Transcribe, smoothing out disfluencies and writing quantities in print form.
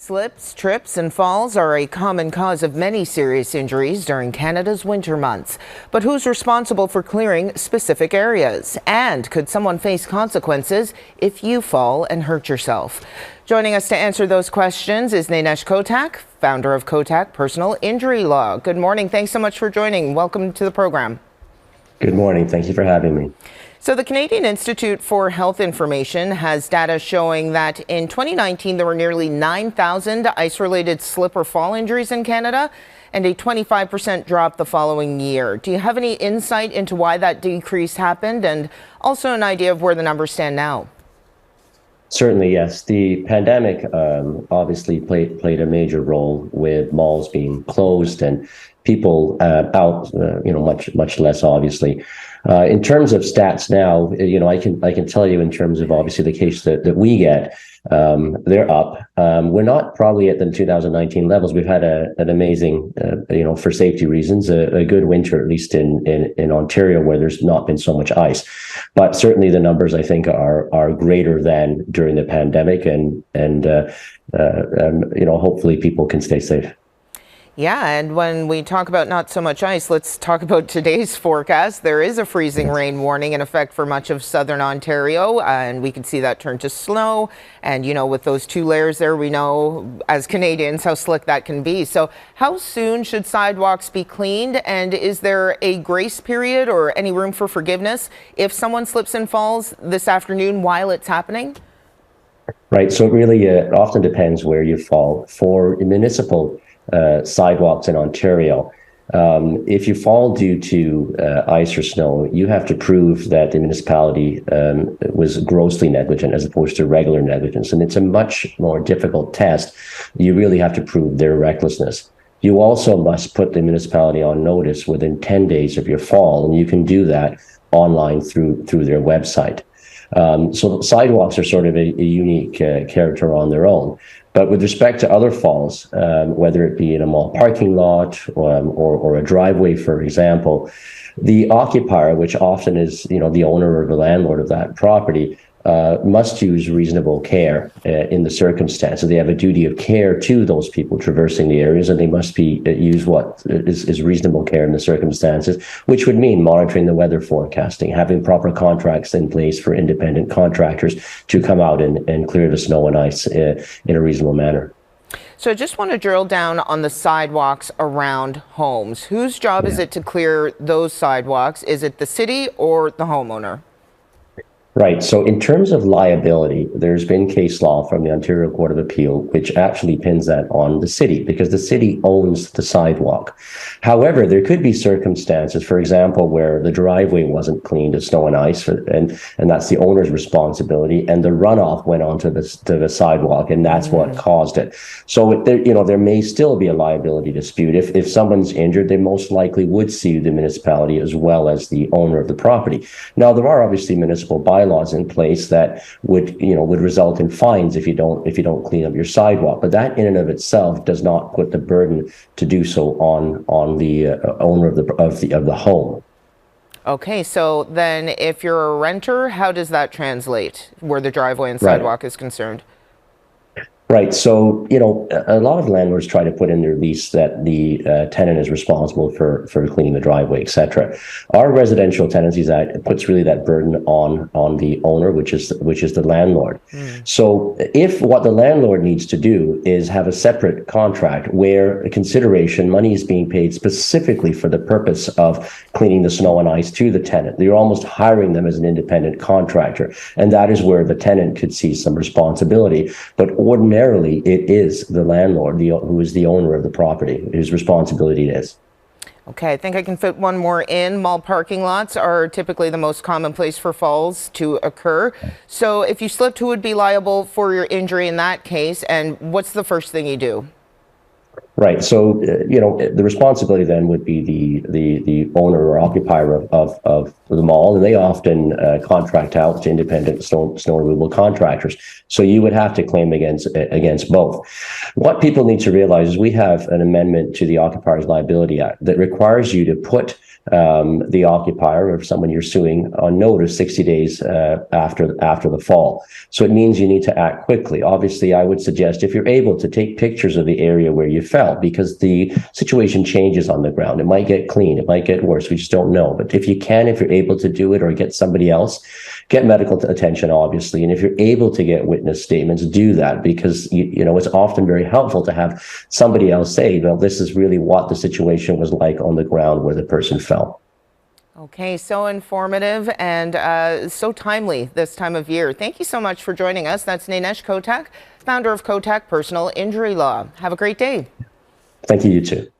Slips, trips, and falls are a common cause of many serious injuries during Canada's winter months. But who's responsible for clearing specific areas? And could someone face consequences if you fall and hurt yourself? Joining us to answer those questions is Nainesh Kotak, founder of Kotak Personal Injury Law. Good morning. Thanks so much for joining. Welcome to the program. Good morning. Thank you for having me. So the Canadian Institute for Health Information has data showing that in 2019, there were nearly 9,000 ice-related slip or fall injuries in Canada and a 25% drop the following year. Do you have any insight into why that decrease happened, and also an idea of where the numbers stand now? Certainly, yes. The pandemic obviously played a major role with malls being closed and people out, much less obviously. In terms of stats now, I can tell you in terms of obviously the case that we get, they're up. We're not probably at the 2019 levels. We've had an amazing, for safety reasons, a good winter, at least in Ontario, where there's not been so much ice. But certainly the numbers, I think, are greater than during the pandemic, and hopefully people can stay safe. Yeah, and when we talk about not so much ice, let's talk about today's forecast. There is a freezing rain warning in effect for much of southern Ontario, and we can see that turn to snow. And, with those two layers there, we know as Canadians how slick that can be. So how soon should sidewalks be cleaned? And is there a grace period or any room for forgiveness if someone slips and falls this afternoon while it's happening? Right. So it really often depends where you fall. For municipal sidewalks in Ontario, if you fall due to ice or snow, you have to prove that the municipality was grossly negligent as opposed to regular negligence. And it's a much more difficult test. You really have to prove their recklessness. You also must put the municipality on notice within 10 days of your fall, and you can do that online through their website. So sidewalks are sort of a unique character on their own. But with respect to other falls, whether it be in a mall parking lot or a driveway, for example, the occupier, which often is the owner or the landlord of that property, must use reasonable care in the circumstances. They have a duty of care to those people traversing the areas, and they must use what is reasonable care in the circumstances, which would mean monitoring the weather forecasting, having proper contracts in place for independent contractors to come out and clear the snow and ice in a reasonable manner. So I just want to drill down on the sidewalks around homes. Whose job is it to clear those sidewalks? Is it the city or the homeowner? Right. So in terms of liability, there's been case law from the Ontario Court of Appeal, which actually pins that on the city because the city owns the sidewalk. However, there could be circumstances, for example, where the driveway wasn't cleaned of snow and ice, and that's the owner's responsibility, and the runoff went onto the sidewalk, and that's what caused it. So there may still be a liability dispute. If someone's injured, they most likely would sue the municipality as well as the owner of the property. Now, there are obviously municipal bylaws in place that would result in fines if you don't clean up your sidewalk, but that in and of itself does not put the burden to do so on the owner of the home. Okay, so then if you're a renter, how does that translate where the driveway and sidewalk is concerned? Right. So, a lot of landlords try to put in their lease that the tenant is responsible for cleaning the driveway, et cetera. Our Residential Tenancies Act puts really that burden on the owner, which is the landlord. So if what the landlord needs to do is have a separate contract where money is being paid specifically for the purpose of cleaning the snow and ice to the tenant, you're almost hiring them as an independent contractor. And that is where the tenant could see some responsibility. But ordinarily, it is the landlord who is the owner of the property, whose responsibility it is. Okay, I think I can fit one more in. Mall parking lots are typically the most common place for falls to occur. So if you slipped, who would be liable for your injury in that case? And what's the first thing you do? Right. So, the responsibility then would be the owner or occupier of the mall, and they often contract out to independent snow removal contractors. So you would have to claim against both. What people need to realize is we have an amendment to the Occupiers Liability Act that requires you to put the occupier or someone you're suing on notice 60 days after the fall. So it means you need to act quickly. Obviously, I would suggest if you're able to take pictures of the area where you fell, because the situation changes on the ground. It might get clean, it might get worse. We just don't know. But if you're able to do it or get somebody else, get medical attention, obviously. And if you're able to get witness statements, do that, because it's often very helpful to have somebody else say, well, this is really what the situation was like on the ground where the person fell. Okay, so informative and so timely this time of year. Thank you so much for joining us. That's Nainesh Kotak, founder of Kotak Personal Injury Law. Have a great day. Thank you, you too.